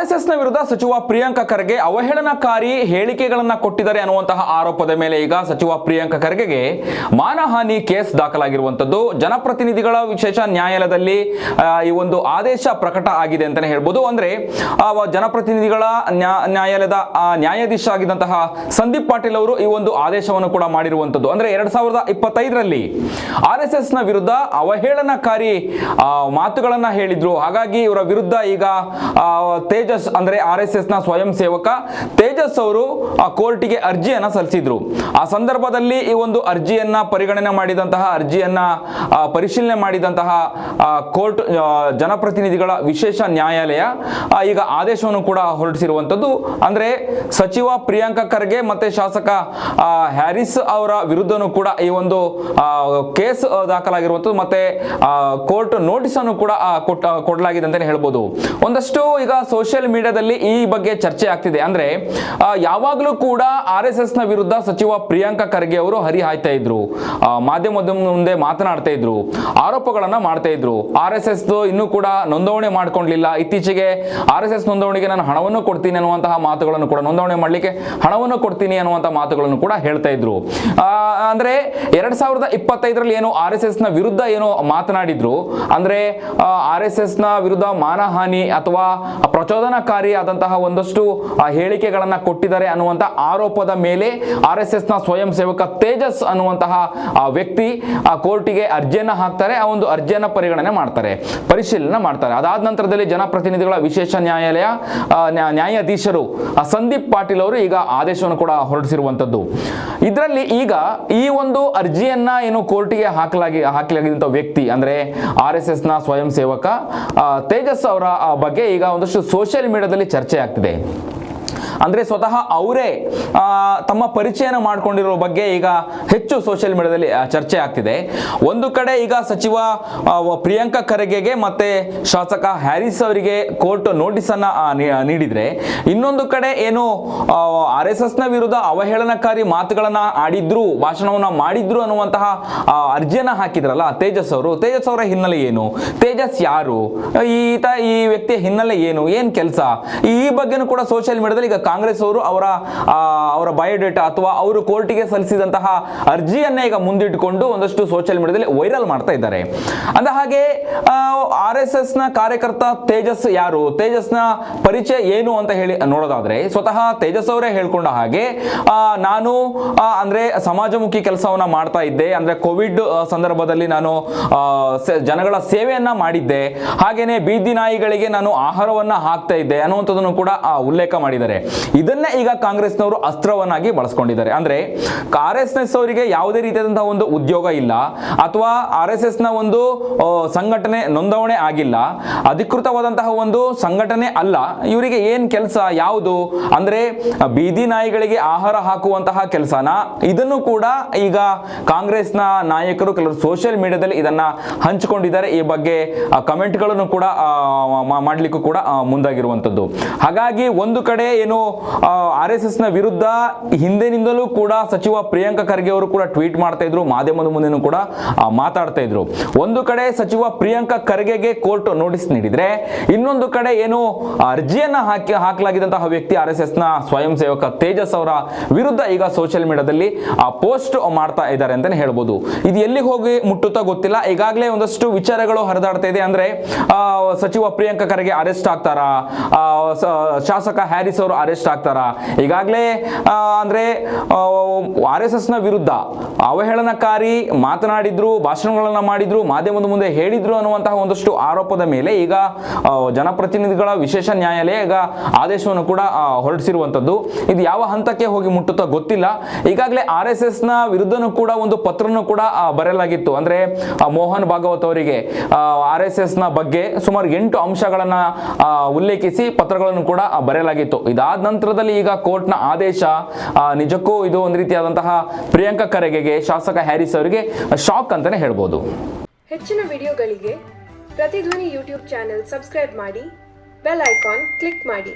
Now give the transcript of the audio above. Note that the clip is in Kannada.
ಆರ್ಎಸ್ಎಸ್ನ ವಿರುದ್ಧ ಸಚಿವ ಪ್ರಿಯಾಂಕ ಖರ್ಗೆ ಅವಹೇಳನಕಾರಿ ಹೇಳಿಕೆಗಳನ್ನು ಕೊಟ್ಟಿದ್ದಾರೆ ಅನ್ನುವಂತಹ ಆರೋಪದ ಮೇಲೆ ಈಗ ಸಚಿವ ಪ್ರಿಯಾಂಕ ಖರ್ಗೆಗೆ ಮಾನಹಾನಿ ಕೇಸ್ ದಾಖಲಾಗಿರುವಂತದ್ದು ಜನಪ್ರತಿನಿಧಿಗಳ ವಿಶೇಷ ನ್ಯಾಯಾಲಯದಲ್ಲಿ ಈ ಒಂದು ಆದೇಶ ಪ್ರಕಟ ಆಗಿದೆ ಅಂತಾನೆ ಹೇಳ್ಬೋದು. ಅಂದ್ರೆ ಜನಪ್ರತಿನಿಧಿಗಳ ನ್ಯಾಯಾಲಯದ ನ್ಯಾಯಾಧೀಶ ಆಗಿದ್ದಂತಹ ಸಂದೀಪ್ ಪಾಟೀಲ್ ಅವರು ಈ ಒಂದು ಆದೇಶವನ್ನು ಕೂಡ ಮಾಡಿರುವಂತದ್ದು. ಅಂದ್ರೆ 2025ರಲ್ಲಿ ಆರ್ಎಸ್ಎಸ್ ನ ವಿರುದ್ಧ ಅವಹೇಳನಕಾರಿ ಮಾತುಗಳನ್ನ ಹೇಳಿದ್ರು. ಹಾಗಾಗಿ ಇವರ ವಿರುದ್ಧ ಈಗ ತೇಜಸ್ ಅಂದ್ರೆ ಆರ್ಎಸ್ಎಸ್ ನ ಸ್ವಯಂ ಸೇವಕ ತೇಜಸ್ ಅವರು ಕೋರ್ಟಿಗೆ ಅರ್ಜಿಯನ್ನ ಸಲ್ಲಿಸಿದ್ರು. ಆ ಸಂದರ್ಭದಲ್ಲಿ ಈ ಒಂದು ಅರ್ಜಿಯನ್ನ ಪರಿಗಣನೆ ಮಾಡಿದಂತಹ ಪರಿಶೀಲನೆ ಮಾಡಿದಂತಹ ಕೋರ್ಟ್ ಜನಪ್ರತಿನಿಧಿಗಳ ವಿಶೇಷ ನ್ಯಾಯಾಲಯ ಈಗ ಆದೇಶವನ್ನು ಕೂಡ ಹೊರಡಿಸಿರುವಂತದ್ದು. ಅಂದ್ರೆ ಸಚಿವ ಪ್ರಿಯಾಂಕ ಖರ್ಗೆ ಮತ್ತೆ ಶಾಸಕ ಹ್ಯಾರಿಸ್ ಅವರ ವಿರುದ್ಧನೂ ಕೂಡ ಈ ಒಂದು ಕೇಸ್ ದಾಖಲಾಗಿರುವಂತದ್ದು ಮತ್ತೆ ಕೋರ್ಟ್ ನೋಟಿಸ್ ಅನ್ನು ಕೂಡ ಕೊಡಲಾಗಿದೆ ಅಂತಾನೆ ಹೇಳ್ಬೋದು. ಒಂದಷ್ಟು ಈಗ ಸೋಷಿಯಲ್ ಮೀಡಿಯಾದಲ್ಲಿ ಈ ಬಗ್ಗೆ ಚರ್ಚೆ ಆಗ್ತಿದೆ. ಅಂದ್ರೆ ಯಾವಾಗಲೂ ಕೂಡ ಆರ್ಎಸ್ಎಸ್ ನ ವಿರುದ್ಧ ಸಚಿವ ಪ್ರಿಯಾಂಕ ಖರ್ಗೆ ಅವರು ಹರಿಹಾಯ್ತಾ ಇದ್ರು, ಮಾಧ್ಯಮದ ಮುಂದೆ ಮಾತನಾಡ್ತಾ ಇದ್ರು, ಆರೋಪಗಳನ್ನ ಮಾಡ್ತಾ ಇದ್ರು. ಆರ್ಎಸ್ಎಸ್ ಇನ್ನೂ ಕೂಡ ನೋಂದಣಿ ಮಾಡ್ಕೊಂಡಿಲ್ಲ, ಇತ್ತೀಚೆಗೆ ಆರ್ಎಸ್ಎಸ್ ನೋಂದಣಿಗೆ ನಾನು ಹಣವನ್ನು ಕೊಡ್ತೀನಿ ಅನ್ನುವಂತಹ ಮಾತುಗಳನ್ನು ಕೂಡ ನೋಂದಣಿ ಮಾಡ್ಲಿಕ್ಕೆ ಹಣವನ್ನು ಕೊಡ್ತೀನಿ ಅನ್ನುವಂತಹ ಮಾತುಗಳನ್ನು ಕೂಡ ಹೇಳ್ತಾ ಇದ್ರು. ಅಂದ್ರೆ 2025ರಲ್ಲಿ ಏನು ಆರ್ಎಸ್ಎಸ್ ನ ವಿರುದ್ಧ ಏನು ಮಾತನಾಡಿದ್ರು, ಅಂದ್ರೆ ಆರ್ಎಸ್ಎಸ್ ನ ವಿರುದ್ಧ ಮಾನಹಾನಿ ಅಥವಾ ಪ್ರಚೋದನಕಾರಿ ಆದಂತಹ ಒಂದಷ್ಟು ಹೇಳಿಕೆಗಳನ್ನ ಕೊಟ್ಟಿದ್ದಾರೆ ಅನ್ನುವಂತಹ ಆರೋಪದ ಮೇಲೆ ಆರ್ಎಸ್ಎಸ್ ನ ಸ್ವಯಂ ಸೇವಕ ತೇಜಸ್ ಅನ್ನುವಂತಹ ವ್ಯಕ್ತಿ ಕೋರ್ಟಿಗೆ ಅರ್ಜಿಯನ್ನ ಹಾಕ್ತಾರೆ. ಆ ಒಂದು ಅರ್ಜಿಯನ್ನ ಪರಿಶೀಲನೆ ಮಾಡ್ತಾರೆ. ಅದಾದ ನಂತರದಲ್ಲಿ ಜನಪ್ರತಿನಿಧಿಗಳ ವಿಶೇಷ ನ್ಯಾಯಾಲಯ ನ್ಯಾಯಾಧೀಶರು ಸಂದೀಪ್ ಪಾಟೀಲ್ ಅವರು ಈಗ ಆದೇಶವನ್ನು ಕೂಡ ಹೊರಡಿಸಿರುವಂತದ್ದು. ಇದರಲ್ಲಿ ಈಗ ಈ ಒಂದು ಅರ್ಜಿಯನ್ನ ಏನು ಕೋರ್ಟಿಗೆ ಹಾಕಲಾಗಿದ್ದಂತ ವ್ಯಕ್ತಿ ಅಂದ್ರೆ ಆರ್ಎಸ್ಎಸ್ ನ ಸ್ವಯಂ ಸೇವಕ ತೇಜಸ್ ಅವರ ಬಗ್ಗೆ ಈಗ ಒಂದಷ್ಟು ಸೋಷಿಯಲ್ ಮೀಡಿಯಾದಲ್ಲಿ ಚರ್ಚೆ ಆಗ್ತಿದೆ. ಅಂದ್ರೆ ಸ್ವತಃ ಅವರೇ ತಮ್ಮ ಪರಿಚಯನ ಮಾಡಿಕೊಂಡಿರೋ ಬಗ್ಗೆ ಈಗ ಹೆಚ್ಚು ಸೋಷಿಯಲ್ ಮೀಡಿಯಾದಲ್ಲಿ ಚರ್ಚೆ ಆಗ್ತಿದೆ. ಒಂದು ಕಡೆ ಈಗ ಸಚಿವ ಪ್ರಿಯಾಂಕ ಖರ್ಗೆಗೆ ಮತ್ತೆ ಶಾಸಕ ಹ್ಯಾರಿಸ್ ಅವರಿಗೆ ಕೋರ್ಟ್ ನೋಟಿಸ್ ಅನ್ನ ನೀಡಿದ್ರೆ, ಇನ್ನೊಂದು ಕಡೆ ಏನು ಆರ್ಎಸ್ಎಸ್ ನ ವಿರುದ್ಧ ಅವಹೇಳನಕಾರಿ ಮಾತುಗಳನ್ನ ಆಡಿದ್ರು, ಭಾಷಣವನ್ನ ಮಾಡಿದ್ರು ಅನ್ನುವಂತಹ ಅರ್ಜಿಯನ್ನ ಹಾಕಿದ್ರಲ್ಲ ತೇಜಸ್ ಅವರ ಹಿನ್ನೆಲೆ ಏನು, ತೇಜಸ್ ಯಾರು, ಈ ವ್ಯಕ್ತಿಯ ಹಿನ್ನೆಲೆ ಏನ್ ಕೆಲಸ, ಈ ಬಗ್ಗೆನೂ ಕೂಡ ಸೋಷಿಯಲ್ ಮೀಡಿಯಾದಲ್ಲಿ ಈಗ ಕಾಂಗ್ರೆಸ್ ಅವರು ಅವರ ಬಯೋಡೇಟಾ ಅಥವಾ ಅವರು ಕೋರ್ಟಿಗೆ ಸಲ್ಲಿಸಿದಂತಹ ಅರ್ಜಿಯನ್ನೇ ಈಗ ಮುಂದಿಟ್ಟುಕೊಂಡು ಒಂದಷ್ಟು ಸೋಷಿಯಲ್ ಮೀಡಿಯಾದಲ್ಲಿ ವೈರಲ್ ಮಾಡ್ತಾ ಇದ್ದಾರೆ. ಅಂದ ಹಾಗೆ ಆರ್ಎಸ್ಎಸ್ ನ ಕಾರ್ಯಕರ್ತ ತೇಜಸ್ ಯಾರು, ತೇಜಸ್ ನ ಪರಿಚಯ ಏನು ಅಂತ ಹೇಳಿ ನೋಡೋದಾದ್ರೆ ಸ್ವತಃ ತೇಜಸ್ ಅವರೇ ಹೇಳ್ಕೊಂಡ ಹಾಗೆ ನಾನು ಅಂದ್ರೆ ಸಮಾಜಮುಖಿ ಕೆಲಸವನ್ನ ಮಾಡ್ತಾ ಇದ್ದೆ, ಅಂದ್ರೆ ಕೋವಿಡ್ ಸಂದರ್ಭದಲ್ಲಿ ನಾನು ಜನಗಳ ಸೇವೆಯನ್ನ ಮಾಡಿದ್ದೆ, ಹಾಗೇನೆ ಬೀದಿ ನಾಯಿಗಳಿಗೆ ನಾನು ಆಹಾರವನ್ನ ಹಾಕ್ತಾ ಇದ್ದೆ ಅನ್ನುವಂಥದ್ದನ್ನು ಕೂಡ ಉಲ್ಲೇಖ ಮಾಡಿದ್ದಾರೆ. ಇದನ್ನೇ ಈಗ ಕಾಂಗ್ರೆಸ್ನವರು ಅಸ್ತ್ರವನ್ನಾಗಿ ಬಳಸ್ಕೊಂಡಿದ್ದಾರೆ. ಅಂದ್ರೆ ಆರ್ಎಸ್ಎಸ್ ಅವರಿಗೆ ಯಾವುದೇ ರೀತಿಯಾದಂತಹ ಒಂದು ಉದ್ಯೋಗ ಇಲ್ಲ ಅಥವಾ ಆರ್ಎಸ್ಎಸ್ ನ ಒಂದು ಸಂಘಟನೆ ನೋಂದಣಿ ಆಗಿಲ್ಲ, ಅಧಿಕೃತವಾದಂತಹ ಒಂದು ಸಂಘಟನೆ ಅಲ್ಲ, ಇವರಿಗೆ ಏನ್ ಕೆಲಸ ಯಾವುದು ಅಂದ್ರೆ ಬೀದಿ ನಾಯಿಗಳಿಗೆ ಆಹಾರ ಹಾಕುವಂತಹ ಕೆಲಸನ, ಇದನ್ನು ಕೂಡ ಈಗ ಕಾಂಗ್ರೆಸ್ನ ನಾಯಕರು ಕೆಲವರು ಸೋಷಿಯಲ್ ಮೀಡಿಯಾದಲ್ಲಿ ಇದನ್ನ ಹಂಚಿಕೊಂಡಿದ್ದಾರೆ. ಈ ಬಗ್ಗೆ ಕಮೆಂಟ್ಗಳನ್ನು ಕೂಡ ಮಾಡ್ಲಿಕ್ಕೂ ಕೂಡ ಮುಂದಾಗಿರುವಂತದ್ದು. ಹಾಗಾಗಿ ಒಂದು ಕಡೆ ಏನು ಆರ್ಎಸ್ಎಸ್ ನ ವಿರುದ್ಧ ಹಿಂದಿನಿಂದಲೂ ಕೂಡ ಸಚಿವ ಪ್ರಿಯಾಂಕ ಖರ್ಗೆ ಅವರು ಕೂಡ ಟ್ವೀಟ್ ಮಾಡ್ತಾ ಇದ್ರು, ಮಾಧ್ಯಮದ ಮುಂದೆನೂ ಕೂಡ ಮಾತಾಡ್ತಾ ಇದ್ರು. ಒಂದು ಕಡೆ ಸಚಿವ ಪ್ರಿಯಾಂಕ ಖರ್ಗೆಗೆ ಕೋರ್ಟ್ ನೋಟಿಸ್ ನೀಡಿದ್ರೆ, ಇನ್ನೊಂದು ಕಡೆ ಏನು ಅರ್ಜಿಯನ್ನ ಹಾಕಲಾಗಿದ್ದಂತಹ ವ್ಯಕ್ತಿ ಆರ್ಎಸ್ಎಸ್ ನ ಸ್ವಯಂ ಸೇವಕ ತೇಜಸ್ ಅವರ ವಿರುದ್ಧ ಈಗ ಸೋಷಿಯಲ್ ಮೀಡಿಯಾದಲ್ಲಿ ಪೋಸ್ಟ್ ಮಾಡ್ತಾ ಇದ್ದಾರೆ ಅಂತಾನೆ ಹೇಳ್ಬೋದು. ಇದು ಎಲ್ಲಿಗೆ ಹೋಗಿ ಮುಟ್ಟುತ್ತಾ ಗೊತ್ತಿಲ್ಲ. ಈಗಾಗಲೇ ಒಂದಷ್ಟು ವಿಚಾರಗಳು ಹರಿದಾಡ್ತಾ ಇದೆ. ಅಂದ್ರೆ ಸಚಿವ ಪ್ರಿಯಾಂಕ ಖರ್ಗೆ ಅರೆಸ್ಟ್ ಆಗ್ತಾರಾ, ಶಾಸಕ ಹ್ಯಾರಿಸ್ ಅವರು ಅರೆಸ್ಟ್ ಆಗ್ತಾರಾ, ಈಗಾಗಲೇ ಅಂದ್ರೆ ಆರ್ಎಸ್ಎಸ್ ನ ವಿರುದ್ಧ ಅವಹೇಳನಕಾರಿ ಮಾತನಾಡಿದ್ರು, ಭಾಷಣಗಳನ್ನ ಮಾಡಿದ್ರು, ಮಾಧ್ಯಮದ ಮುಂದೆ ಹೇಳಿದ್ರು ಅನ್ನುವಂತಹ ಒಂದಷ್ಟು ಆರೋಪದ ಮೇಲೆ ಈಗ ಜನಪ್ರತಿನಿಧಿಗಳ ವಿಶೇಷ ನ್ಯಾಯಾಲಯ ಈಗ ಆದೇಶವನ್ನು ಕೂಡ ಹೊರಡಿಸಿರುವಂತದ್ದು. ಇದು ಯಾವ ಹಂತಕ್ಕೆ ಹೋಗಿ ಮುಟ್ಟುತ್ತಾ ಗೊತ್ತಿಲ್ಲ. ಈಗಾಗಲೇ ಆರ್ಎಸ್ಎಸ್ ನ ವಿರುದ್ಧನೂ ಕೂಡ ಒಂದು ಪತ್ರನೂ ಕೂಡ ಬರೆಯಲಾಗಿತ್ತು. ಅಂದ್ರೆ ಮೋಹನ್ ಭಾಗವತ್ ಅವರಿಗೆ ಆರ್ಎಸ್ಎಸ್ ನ ಬಗ್ಗೆ ಸುಮಾರು 8 ಅಂಶಗಳನ್ನ ಉಲ್ಲೇಖಿಸಿ ಪತ್ರಗಳನ್ನು ಕೂಡ ಬರೆಯಲಾಗಿತ್ತು. ಇದಾದ ನಂತರದಲ್ಲಿ ಈಗ ಕೋರ್ಟ್ನ ಆದೇಶ ನಿಜಕ್ಕೂ ಇದು ಒಂದು ರೀತಿಯಾದಂತಹ ಪ್ರಿಯಾಂಕ ಖರ್ಗೆಗೆ, ಶಾಸಕ ಹ್ಯಾರಿಸ್ ಅವರಿಗೆ ಶಾಕ್ ಅಂತಾನೆ ಹೇಳ್ಬೋದು. ಹೆಚ್ಚಿನ ವಿಡಿಯೋಗಳಿಗೆ ಪ್ರತಿಧ್ವನಿ ಯೂಟ್ಯೂಬ್ ಚಾನೆಲ್ ಸಬ್ಸ್ಕ್ರೈಬ್ ಮಾಡಿ, ಬೆಲ್ ಐಕಾನ್ ಕ್ಲಿಕ್ ಮಾಡಿ.